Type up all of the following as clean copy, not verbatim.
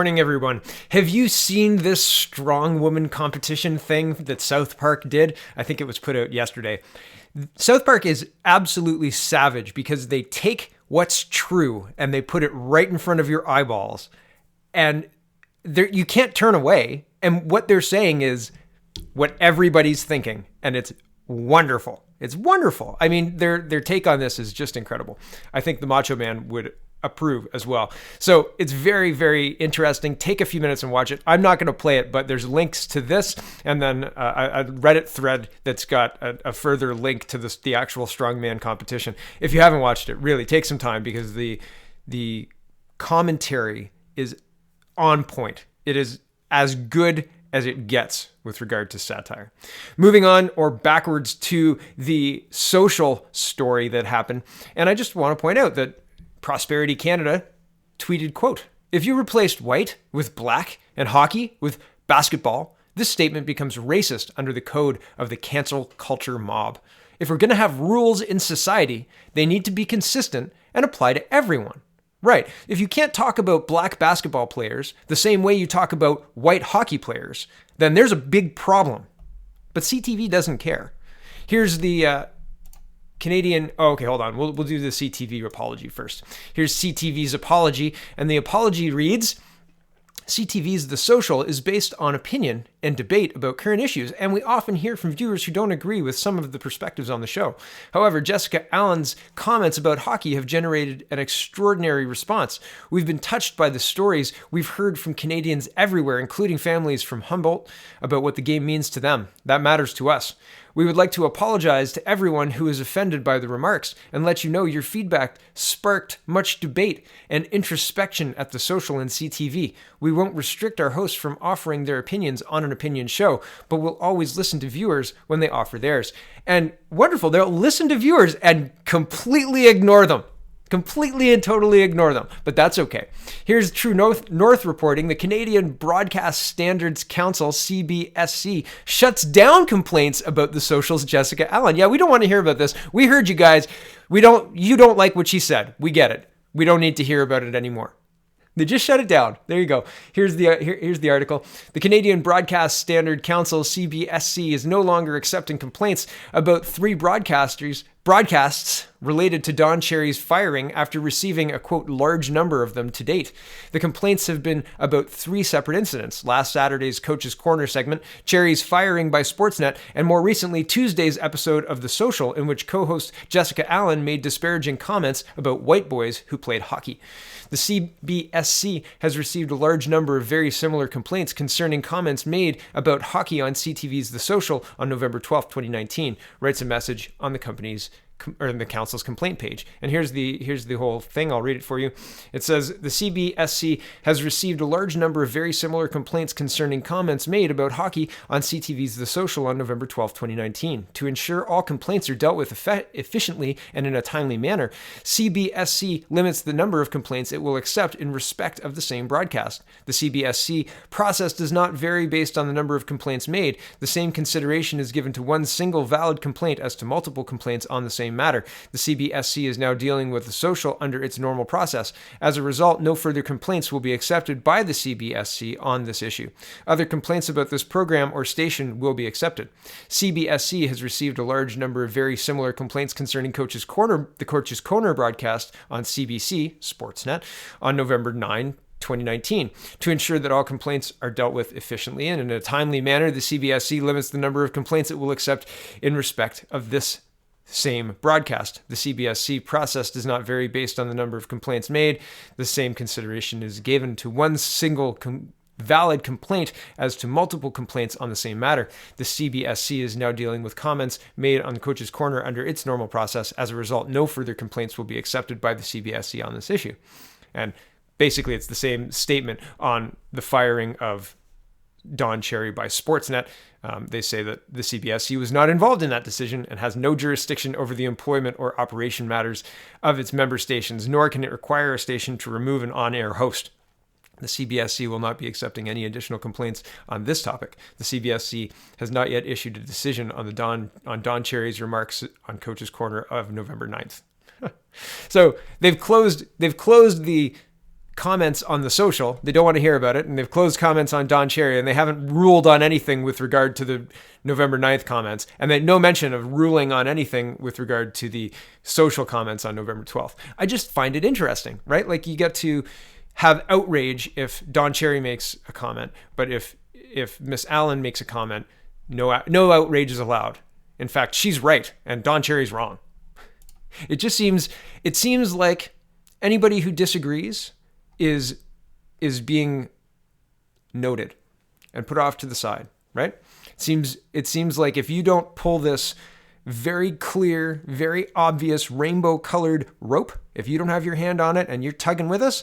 Morning, everyone. Have you seen this StrongWoman competition thing that South Park did? I think it was put out yesterday. South Park is absolutely savage because they take what's true and they put it right in front of your eyeballs, and you can't turn away. And what they're saying is what everybody's thinking, and it's wonderful. It's wonderful. I mean, their take on this is just incredible. I think the Macho Man would approve as well. So it's very, very interesting. Take a few minutes and watch it. I'm not going to play it, but there's links to this, and then a Reddit thread that's got a further link to the actual strongman competition. If you haven't watched it, really take some time because the commentary is on point. It is as good as it gets with regard to satire. Moving on or backwards to the social story that happened. And I just want to point out that Prosperity Canada tweeted, quote, "If you replaced white with black and hockey with basketball, this statement becomes racist under the code of the cancel culture mob. If we're going to have rules in society, they need to be consistent and apply to everyone." Right. If you can't talk about black basketball players the same way you talk about white hockey players, then there's a big problem. But CTV doesn't care. Here's the Canadian... Oh, okay, hold on. We'll do the CTV apology first. Here's CTV's apology, and the apology reads, "CTV's The Social is based on opinion and debate about current issues, and we often hear from viewers who don't agree with some of the perspectives on the show. However, Jessica Allen's comments about hockey have generated an extraordinary response. We've been touched by the stories we've heard from Canadians everywhere, including families from Humboldt, about what the game means to them. That matters to us. We would like to apologize to everyone who is offended by the remarks and let you know your feedback sparked much debate and introspection at The Social and CTV. We won't restrict our hosts from offering their opinions on an opinion show, but we'll always listen to viewers when they offer theirs." And wonderful, they'll listen to viewers and completely ignore them. Completely and totally ignore them, but that's okay. Here's True North reporting. The Canadian Broadcast Standards Council, CBSC, shuts down complaints about The Social's Jessica Allen. Yeah, we don't want to hear about this. We heard you guys. You don't like what she said. We get it. We don't need to hear about it anymore. They just shut it down. There you go. Here's the article. The Canadian Broadcast Standard Council, CBSC, is no longer accepting complaints about 3 broadcasts related to Don Cherry's firing after receiving a, quote, large number of them to date. The complaints have been about 3 separate incidents: last Saturday's Coach's Corner segment, Cherry's firing by Sportsnet, and more recently Tuesday's episode of The Social, in which co-host Jessica Allen made disparaging comments about white boys who played hockey. The CBSC has received a large number of very similar complaints concerning comments made about hockey on CTV's The Social on November 12, 2019, writes a message on the council's complaint page. And here's the whole thing. I'll read it for you. It says, "The CBSC has received a large number of very similar complaints concerning comments made about hockey on CTV's The Social on November 12, 2019. To ensure all complaints are dealt with efficiently and in a timely manner, CBSC limits the number of complaints it will accept in respect of the same broadcast. The CBSC process does not vary based on the number of complaints made. The same consideration is given to one single valid complaint as to multiple complaints on the same matter. The CBSC is now dealing with The Social under its normal process. As a result, no further complaints will be accepted by the CBSC on this issue. Other complaints about this program or station will be accepted. CBSC has received a large number of very similar complaints concerning Coach's Corner, the Coach's Corner broadcast on CBC, Sportsnet, on November 9, 2019. To ensure that all complaints are dealt with efficiently and in a timely manner, the CBSC limits the number of complaints it will accept in respect of this same broadcast. The CBSC process does not vary based on the number of complaints made. The same consideration is given to one single valid complaint as to multiple complaints on the same matter. The CBSC is now dealing with comments made on the Coach's Corner under its normal process. As a result, no further complaints will be accepted by the CBSC on this issue." And basically, it's the same statement on the firing of Don Cherry by Sportsnet. They say that the CBSC was not involved in that decision and has no jurisdiction over the employment or operation matters of its member stations, nor can it require a station to remove an on-air host. The CBSC will not be accepting any additional complaints on this topic. The CBSC has not yet issued a decision on Don Cherry's remarks on Coach's Corner of November 9th. So they've closed the comments on the social. They don't want to hear about it, and they've closed comments on Don Cherry, and they haven't ruled on anything with regard to the November 9th comments, and they no mention of ruling on anything with regard to the social comments on November 12th. I just find it interesting, right? Like, you get to have outrage if Don Cherry makes a comment, but if Miss Allen makes a comment, no outrage is allowed. In fact, she's right, and Don Cherry's wrong. It seems like anybody who disagrees is being noted and put off to the side, right? It seems like if you don't pull this very clear, very obvious rainbow-colored rope, if you don't have your hand on it and you're tugging with us,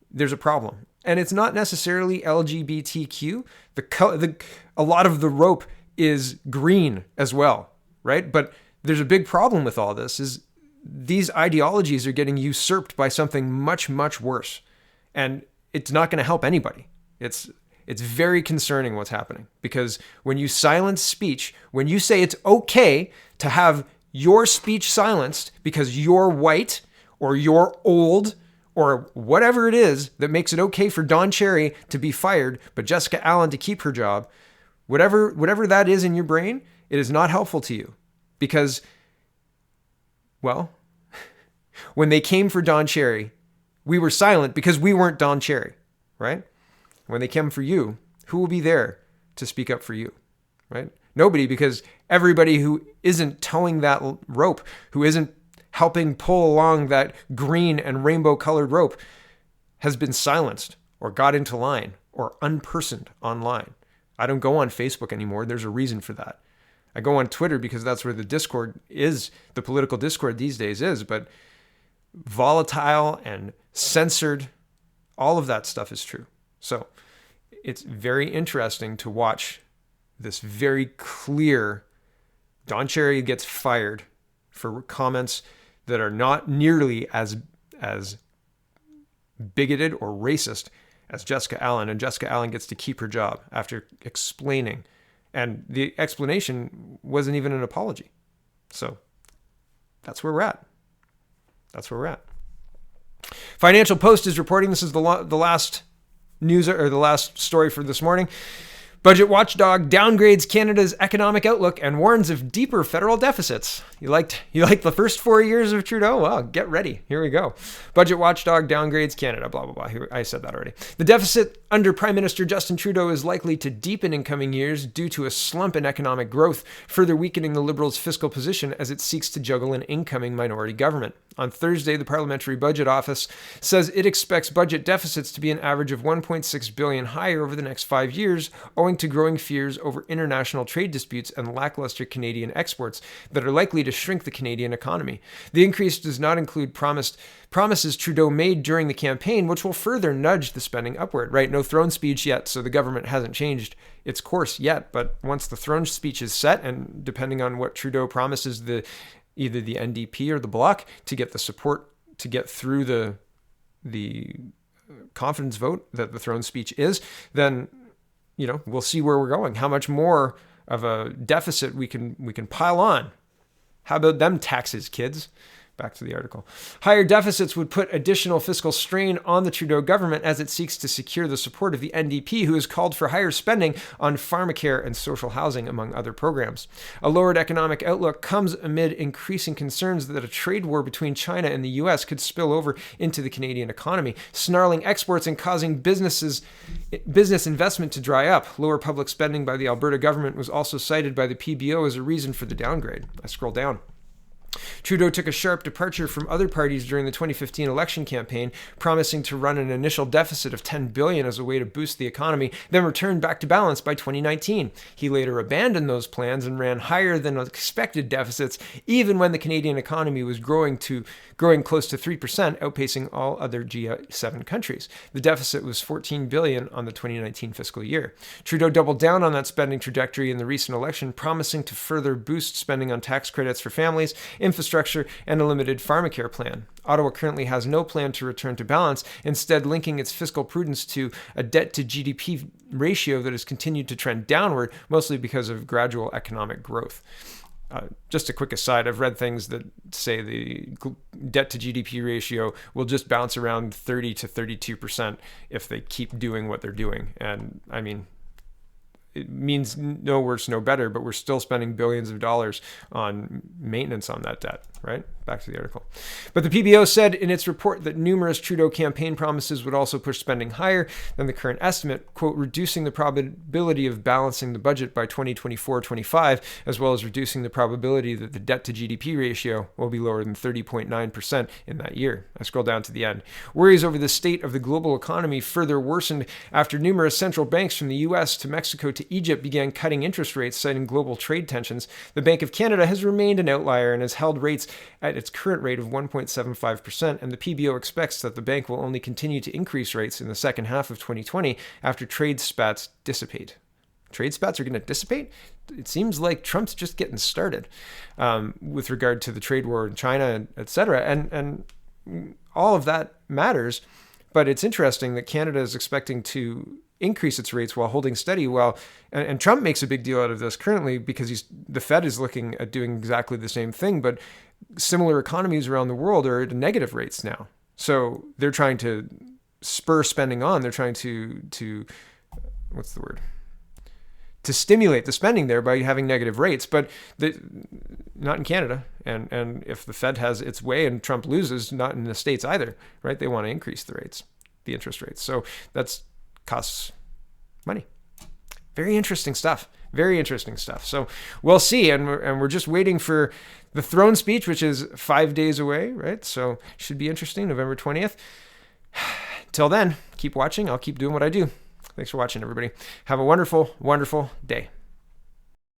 there's a problem. And it's not necessarily LGBTQ. A lot of the rope is green as well, right? But there's a big problem with all this is these ideologies are getting usurped by something much, much worse. And it's not going to help anybody. It's very concerning what's happening, because when you silence speech, when you say it's okay to have your speech silenced because you're white or you're old or whatever it is that makes it okay for Don Cherry to be fired, but Jessica Allen to keep her job, whatever that is in your brain, it is not helpful to you. Because, well, when they came for Don Cherry, we were silent because we weren't Don Cherry, right? When they come for you, who will be there to speak up for you, right? Nobody, because everybody who isn't towing that rope, who isn't helping pull along that green and rainbow-colored rope, has been silenced or got into line or unpersoned online. I don't go on Facebook anymore. There's a reason for that. I go on Twitter because that's where the discord is, the political discord these days is, but volatile and censored, all of that stuff is true. So it's very interesting to watch this very clear Don Cherry gets fired for comments that are not nearly as bigoted or racist as Jessica Allen, and Jessica Allen gets to keep her job after explaining. And the explanation wasn't even an apology. So that's where we're at. Financial Post is reporting, this is the last news or the last story for this morning. Budget Watchdog downgrades Canada's economic outlook and warns of deeper federal deficits. You liked the first 4 years of Trudeau? Well, get ready. Here we go. Budget Watchdog downgrades Canada, blah, blah, blah. I said that already. The deficit under Prime Minister Justin Trudeau is likely to deepen in coming years due to a slump in economic growth, further weakening the Liberals' fiscal position as it seeks to juggle an incoming minority government. On Thursday, the Parliamentary Budget Office says it expects budget deficits to be an average of $1.6 billion higher over the next 5 years, owing to growing fears over international trade disputes and lackluster Canadian exports that are likely to shrink the Canadian economy. The increase does not include promises Trudeau made during the campaign, which will further nudge the spending upward. Right? No throne speech yet, so the government hasn't changed its course yet. But once the throne speech is set, and depending on what Trudeau promises either the NDP or the Bloc to get the support to get through the confidence vote that the throne speech is, then we'll see where we're going. How much more of a deficit we can pile on. How about them taxes, kids? Back to the article. Higher deficits would put additional fiscal strain on the Trudeau government as it seeks to secure the support of the NDP, who has called for higher spending on pharmacare and social housing, among other programs. A lowered economic outlook comes amid increasing concerns that a trade war between China and the U.S. could spill over into the Canadian economy, snarling exports and causing business investment to dry up. Lower public spending by the Alberta government was also cited by the PBO as a reason for the downgrade. I scroll down. Trudeau took a sharp departure from other parties during the 2015 election campaign, promising to run an initial deficit of $10 billion as a way to boost the economy, then returned back to balance by 2019. He later abandoned those plans and ran higher than expected deficits, even when the Canadian economy was growing close to 3%, outpacing all other G7 countries. The deficit was $14 billion on the 2019 fiscal year. Trudeau doubled down on that spending trajectory in the recent election, promising to further boost spending on tax credits for families, infrastructure, and a limited pharmacare plan. Ottawa currently has no plan to return to balance, instead linking its fiscal prudence to a debt-to-GDP ratio that has continued to trend downward, mostly because of gradual economic growth. Just a quick aside, I've read things that say the debt to GDP ratio will just bounce around 30 to 32% if they keep doing what they're doing. And I mean, it means no worse, no better, but we're still spending billions of dollars on maintenance on that debt, right? Back to the article. But the PBO said in its report that numerous Trudeau campaign promises would also push spending higher than the current estimate, quote, reducing the probability of balancing the budget by 2024-25, as well as reducing the probability that the debt to GDP ratio will be lower than 30.9% in that year. I scroll down to the end. Worries over the state of the global economy further worsened after numerous central banks from the US to Mexico to Egypt began cutting interest rates, citing global trade tensions. The Bank of Canada has remained an outlier and has held rates at its current rate of 1.75%, and the PBO expects that the bank will only continue to increase rates in the second half of 2020 after trade spats dissipate. Trade spats are going to dissipate? It seems like Trump's just getting started with regard to the trade war in China, et cetera. And all of that matters, but it's interesting that Canada is expecting to increase its rates while holding steady. And Trump makes a big deal out of this currently because the Fed is looking at doing exactly the same thing, but similar economies around the world are at negative rates now. So they're trying to spur spending on. They're trying to what's the word? To stimulate the spending there by having negative rates, but not in Canada. And if the Fed has its way and Trump loses, not in the States either, right? They want to increase the rates, the interest rates. So that's costs money. Very interesting stuff. Very interesting stuff. So we'll see. And we're just waiting for the throne speech, which is 5 days away, right? So should be interesting, November 20th. Till then, keep watching. I'll keep doing what I do. Thanks for watching, everybody. Have a wonderful, wonderful day.